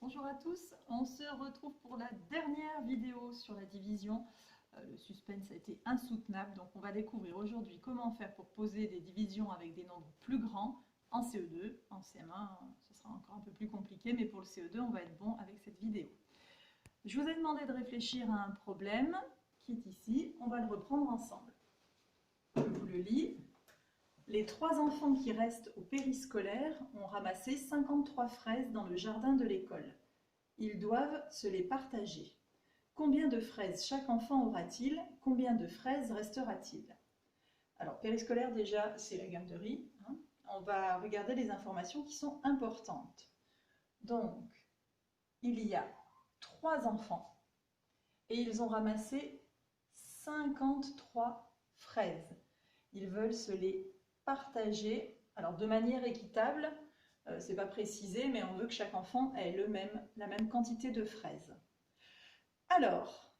Bonjour à tous, on se retrouve pour la dernière vidéo sur la division. Le suspense a été insoutenable, donc on va découvrir aujourd'hui comment faire pour poser des divisions avec des nombres plus grands en CE2. En CM1, ce sera encore un peu plus compliqué, mais pour le CE2, on va être bon avec cette vidéo. Je vous ai demandé de réfléchir à un problème qui est ici, on va le reprendre ensemble. Je vous le lis. Les 3 enfants qui restent au périscolaire ont ramassé 53 fraises dans le jardin de l'école. Ils doivent se les partager. Combien de fraises chaque enfant aura-t-il? Combien de fraises restera-t-il? Alors, périscolaire, déjà, c'est la garderie. On va regarder les informations qui sont importantes. Donc, il y a 3 enfants et ils ont ramassé 53 fraises. Ils veulent se les partager, alors de manière équitable, c'est pas précisé, mais on veut que chaque enfant ait la même quantité de fraises. Alors,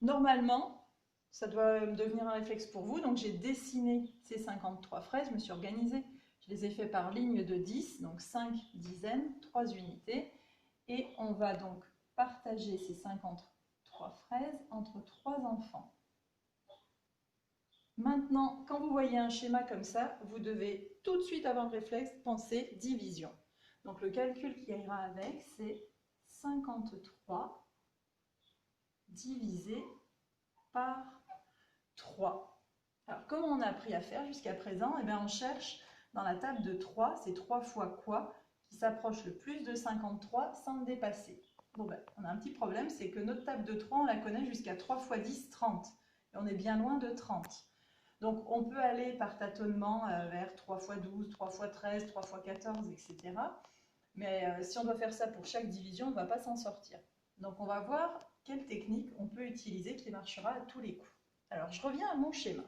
normalement, ça doit devenir un réflexe pour vous, donc j'ai dessiné ces 53 fraises, je me suis organisée, je les ai fait par ligne de 10, donc 5 dizaines, 3 unités, et on va donc partager ces 53 fraises entre 3 enfants. Maintenant, quand vous voyez un schéma comme ça, vous devez tout de suite avoir le réflexe, penser division. Donc le calcul qui ira avec, c'est 53 divisé par 3. Alors comment on a appris à faire jusqu'à présent? Eh bien, on cherche dans la table de 3, c'est 3 fois quoi qui s'approche le plus de 53 sans le dépasser. Bon ben, on a un petit problème, c'est que notre table de 3, on la connaît jusqu'à 3 fois 10, 30. Et on est bien loin de 30. Donc, on peut aller par tâtonnement vers 3 fois 12, 3 fois 13, 3 fois 14, etc. Mais si on doit faire ça pour chaque division, on ne va pas s'en sortir. Donc, on va voir quelle technique on peut utiliser qui marchera à tous les coups. Alors, je reviens à mon schéma.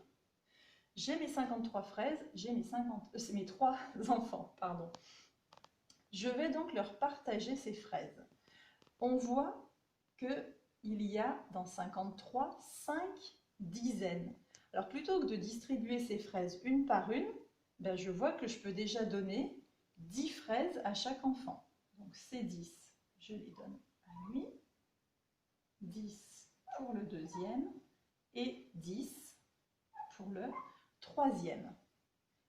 J'ai mes 53 fraises, j'ai mes 3 enfants, pardon. Je vais donc leur partager ces fraises. On voit qu'il y a dans 53, 5 dizaines. Alors, plutôt que de distribuer ces fraises une par une, ben je vois que je peux déjà donner 10 fraises à chaque enfant. Donc, ces 10, je les donne à lui, 10 pour le deuxième et 10 pour le troisième.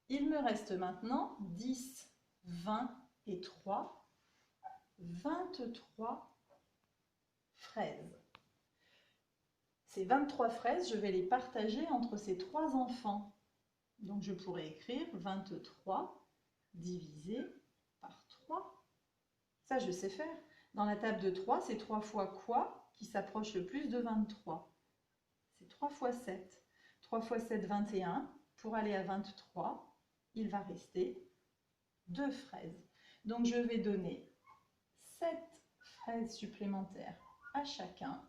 Il me reste maintenant 10, 20 et 3, 23 fraises. Ces 23 fraises, je vais les partager entre ces 3 enfants. Donc je pourrais écrire 23 divisé par 3. Ça, je sais faire. Dans la table de 3, c'est 3 fois quoi qui s'approche le plus de 23? C'est 3 fois 7. 3 fois 7, 21. Pour aller à 23, il va rester 2 fraises. Donc je vais donner 7 fraises supplémentaires à chacun.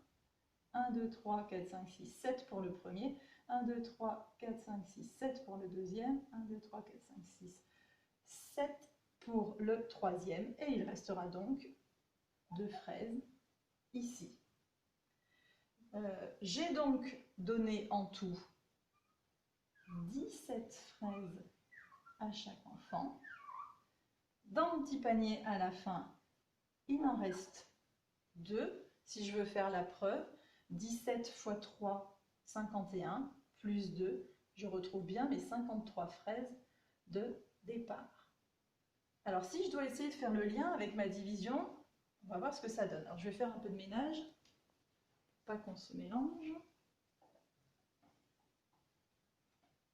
1, 2, 3, 4, 5, 6, 7 pour le premier. 1, 2, 3, 4, 5, 6, 7 pour le deuxième. 1, 2, 3, 4, 5, 6, 7 pour le troisième. Et il restera donc 2 fraises ici. J'ai donc donné en tout 17 fraises à chaque enfant. Dans mon petit panier à la fin, il m'en reste 2. Si je veux faire la preuve, 17 fois 3, 51, plus 2, je retrouve bien mes 53 fraises de départ. Alors si je dois essayer de faire le lien avec ma division, on va voir ce que ça donne. Alors je vais faire un peu de ménage, pas qu'on se mélange.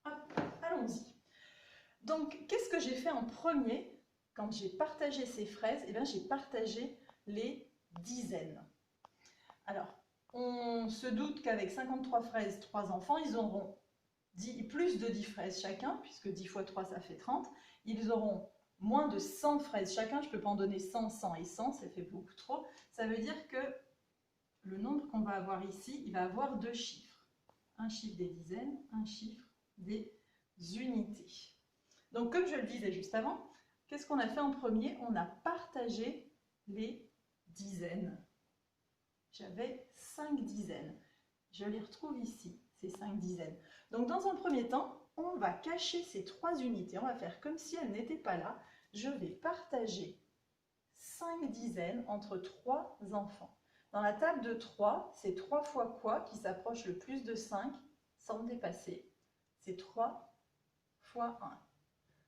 Hop, allons-y. Donc qu'est-ce que j'ai fait en premier quand j'ai partagé ces fraises? Eh bien j'ai partagé les dizaines. Alors, on se doute qu'avec 53 fraises, 3 enfants, ils auront plus de 10 fraises chacun, puisque 10 fois 3, ça fait 30. Ils auront moins de 100 fraises chacun. Je ne peux pas en donner 100, 100 et 100, ça fait beaucoup trop. Ça veut dire que le nombre qu'on va avoir ici, il va avoir 2 chiffres. Un chiffre des dizaines, un chiffre des unités. Donc, comme je le disais juste avant, qu'est-ce qu'on a fait en premier? On a partagé les dizaines. J'avais 5 dizaines. Je les retrouve ici, ces 5 dizaines. Donc, dans un premier temps, on va cacher ces 3 unités. On va faire comme si elles n'étaient pas là. Je vais partager 5 dizaines entre 3 enfants. Dans la table de 3, c'est 3 fois quoi qui s'approche le plus de 5 sans le dépasser? C'est 3 fois 1.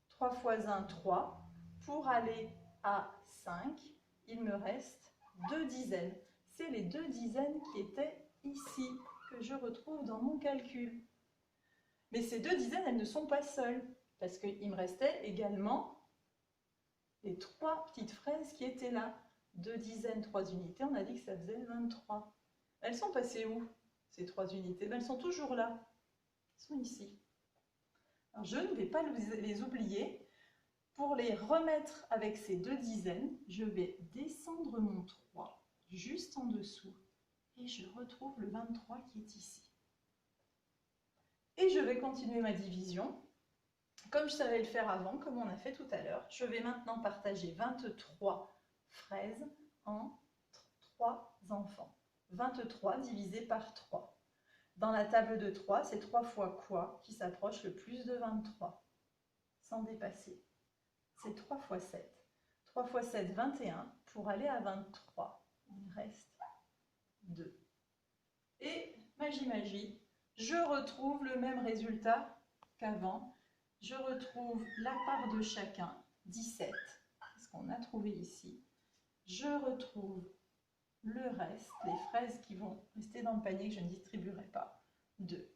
3 fois 1, 3. Pour aller à 5, il me reste 2 dizaines. C'est les 2 dizaines qui étaient ici, que je retrouve dans mon calcul. Mais ces 2 dizaines, elles ne sont pas seules, parce qu'il me restait également les 3 petites fraises qui étaient là. 2 dizaines, 3 unités, on a dit que ça faisait 23. Elles sont passées où, ces 3 unités? Elles sont toujours là. Elles sont ici. Alors, je ne vais pas les oublier. Pour les remettre avec ces 2 dizaines, je vais descendre mon 3 juste en dessous et je retrouve le 23 qui est ici. Et je vais continuer ma division. Comme je savais le faire avant, comme on a fait tout à l'heure, je vais maintenant partager 23 fraises en 3 enfants. 23 divisé par 3. Dans la table de 3, c'est 3 fois quoi qui s'approche le plus de 23, sans dépasser? C'est 3 fois 7. 3 fois 7, 21. Pour aller à 23, il reste 2. Et magie, je retrouve le même résultat qu'avant. Je retrouve la part de chacun, 17, ce qu'on a trouvé ici. Je retrouve le reste, les fraises qui vont rester dans le panier que je ne distribuerai pas, 2.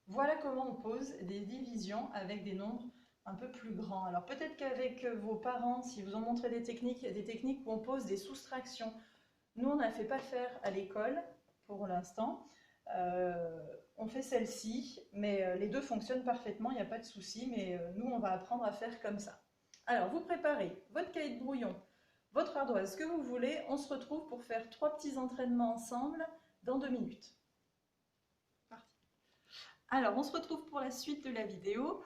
Voilà comment on pose des divisions avec des nombres un peu plus grands. Alors peut-être qu'avec vos parents, si vous ont montré des techniques, il y a des techniques où on pose des soustractions. Nous, on n'a fait pas faire à l'école pour l'instant. On fait celle-ci, mais les deux fonctionnent parfaitement, il n'y a pas de souci, mais nous, on va apprendre à faire comme ça. Alors, vous préparez votre cahier de brouillon, votre ardoise, ce que vous voulez. On se retrouve pour faire 3 petits entraînements ensemble dans 2 minutes. Alors, on se retrouve pour la suite de la vidéo.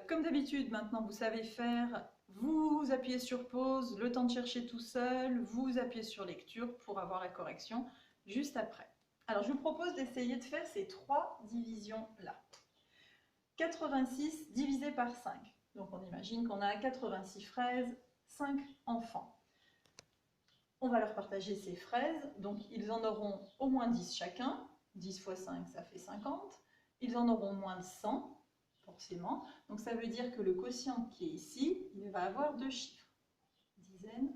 Comme d'habitude, maintenant, vous savez faire, vous appuyez sur pause, le temps de chercher tout seul, vous appuyez sur lecture pour avoir la correction juste après. Alors, je vous propose d'essayer de faire ces 3 divisions-là. 86 divisé par 5. Donc, on imagine qu'on a 86 fraises, 5 enfants. On va leur partager ces fraises, donc ils en auront au moins 10 chacun. 10 fois 5, ça fait 50. Ils en auront moins de 100, forcément. Donc ça veut dire que le quotient qui est ici, il va avoir 2 chiffres. Dizaines,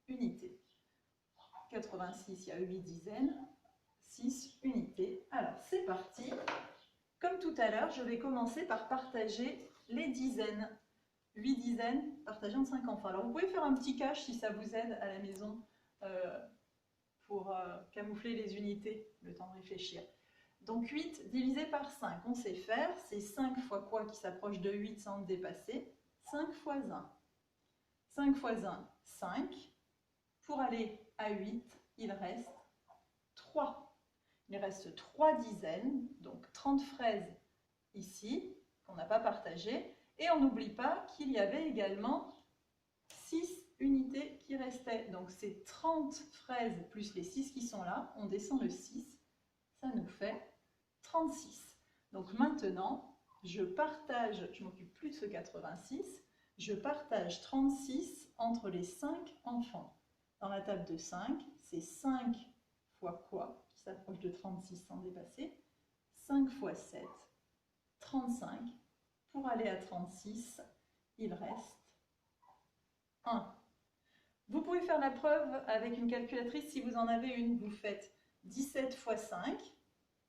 unités. 86, il y a 8 dizaines. 6 unités. Alors c'est parti. Comme tout à l'heure, je vais commencer par partager les dizaines. 8 dizaines partagées en 5 enfants. Alors vous pouvez faire un petit cache si ça vous aide à la maison pour camoufler les unités, le temps de réfléchir. Donc 8 divisé par 5, on sait faire, c'est 5 fois quoi qui s'approche de 8 sans le dépasser? 5 fois 1. 5 fois 1, 5. Pour aller à 8, il reste 3. Il reste 3 dizaines, donc 30 fraises ici, qu'on n'a pas partagées. Et on n'oublie pas qu'il y avait également 6 unités qui restaient. Donc c'est 30 fraises plus les 6 qui sont là. On descend le 6, ça nous fait 36. Donc maintenant, je partage, je ne m'occupe plus de ce 86, je partage 36 entre les 5 enfants. Dans la table de 5, c'est 5 fois quoi qui s'approche de 36 sans dépasser? 5 fois 7, 35. Pour aller à 36, il reste 1. Vous pouvez faire la preuve avec une calculatrice si vous en avez une. Vous faites 17 fois 5,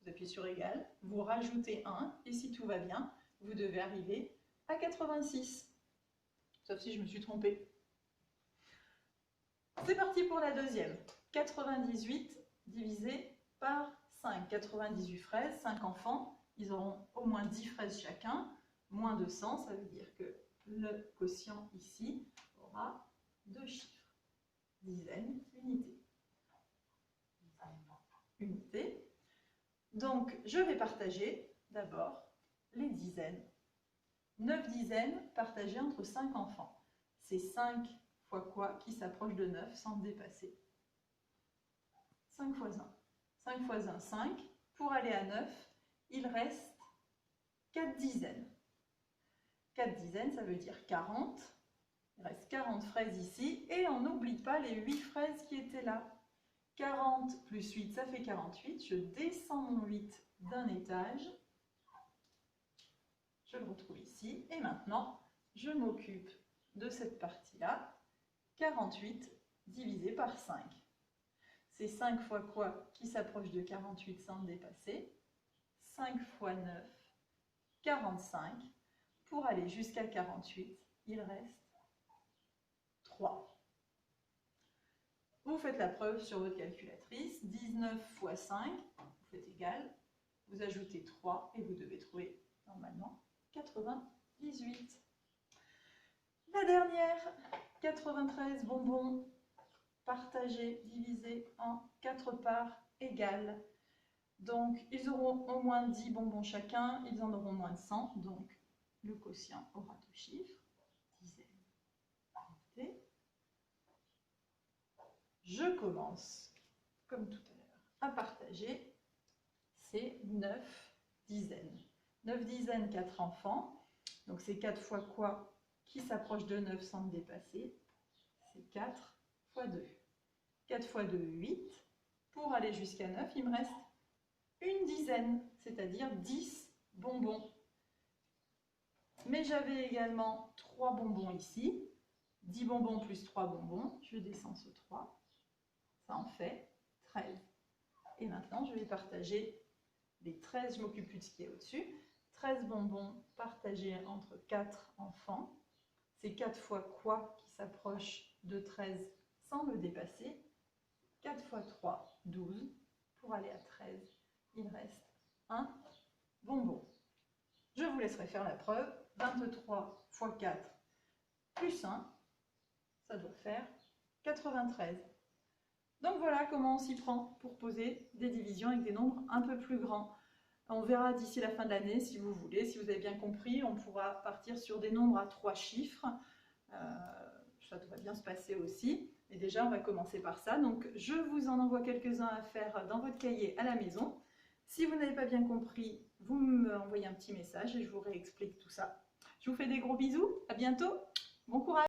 vous appuyez sur égal, vous rajoutez 1, et si tout va bien, vous devez arriver à 86. Sauf si je me suis trompée. C'est parti pour la deuxième. 98 divisé par 5. 98 fraises, 5 enfants, ils auront au moins 10 fraises chacun. Moins de 100, ça veut dire que le quotient ici aura 2 chiffres. Dizaines, unités. Unités. Donc, je vais partager d'abord les dizaines. 9 dizaines partagées entre 5 enfants. C'est 5 fois quoi qui s'approche de 9 sans dépasser? 5 fois 1. 5 fois 1, 5. Pour aller à 9, il reste 4 dizaines. 4 dizaines, ça veut dire 40 Il reste 40 fraises ici et on n'oublie pas les 8 fraises qui étaient là. 40 plus 8, ça fait 48. Je descends mon 8 d'un étage. Je le retrouve ici. Et maintenant, je m'occupe de cette partie-là. 48 divisé par 5. C'est 5 fois quoi qui s'approche de 48 sans le dépasser? 5 fois 9, 45. Pour aller jusqu'à 48, il reste 3. Vous faites la preuve sur votre calculatrice. 19 fois 5, vous faites égal. Vous ajoutez 3 et vous devez trouver normalement 98. La dernière, 93 bonbons partagés, divisés en 4 parts égales. Donc, ils auront au moins 10 bonbons chacun, ils en auront moins de 100. Donc, le quotient aura 2 chiffres, dizaines. Je commence, comme tout à l'heure, à partager ces 9 dizaines. 9 dizaines, 4 enfants. Donc, c'est 4 fois quoi qui s'approche de 9 sans le dépasser? C'est 4 fois 2. 4 fois 2, 8. Pour aller jusqu'à 9, il me reste une dizaine, c'est-à-dire 10 bonbons. Mais j'avais également 3 bonbons ici. 10 bonbons plus 3 bonbons. Je descends ce 3. Ça en fait 13. Et maintenant, je vais partager les 13. Je ne m'occupe plus de ce qui est au-dessus. 13 bonbons partagés entre 4 enfants. C'est 4 fois quoi qui s'approche de 13 sans le dépasser? 4 fois 3, 12. Pour aller à 13, il reste un bonbon. Je vous laisserai faire la preuve. 23 fois 4 plus 1, ça doit faire 93. Donc voilà comment on s'y prend pour poser des divisions avec des nombres un peu plus grands. On verra d'ici la fin de l'année si vous voulez. Si vous avez bien compris, on pourra partir sur des nombres à 3 chiffres. Ça devrait bien se passer aussi. Mais déjà, on va commencer par ça. Donc, je vous en envoie quelques-uns à faire dans votre cahier à la maison. Si vous n'avez pas bien compris, vous me envoyez un petit message et je vous réexplique tout ça. Je vous fais des gros bisous. À bientôt. Bon courage.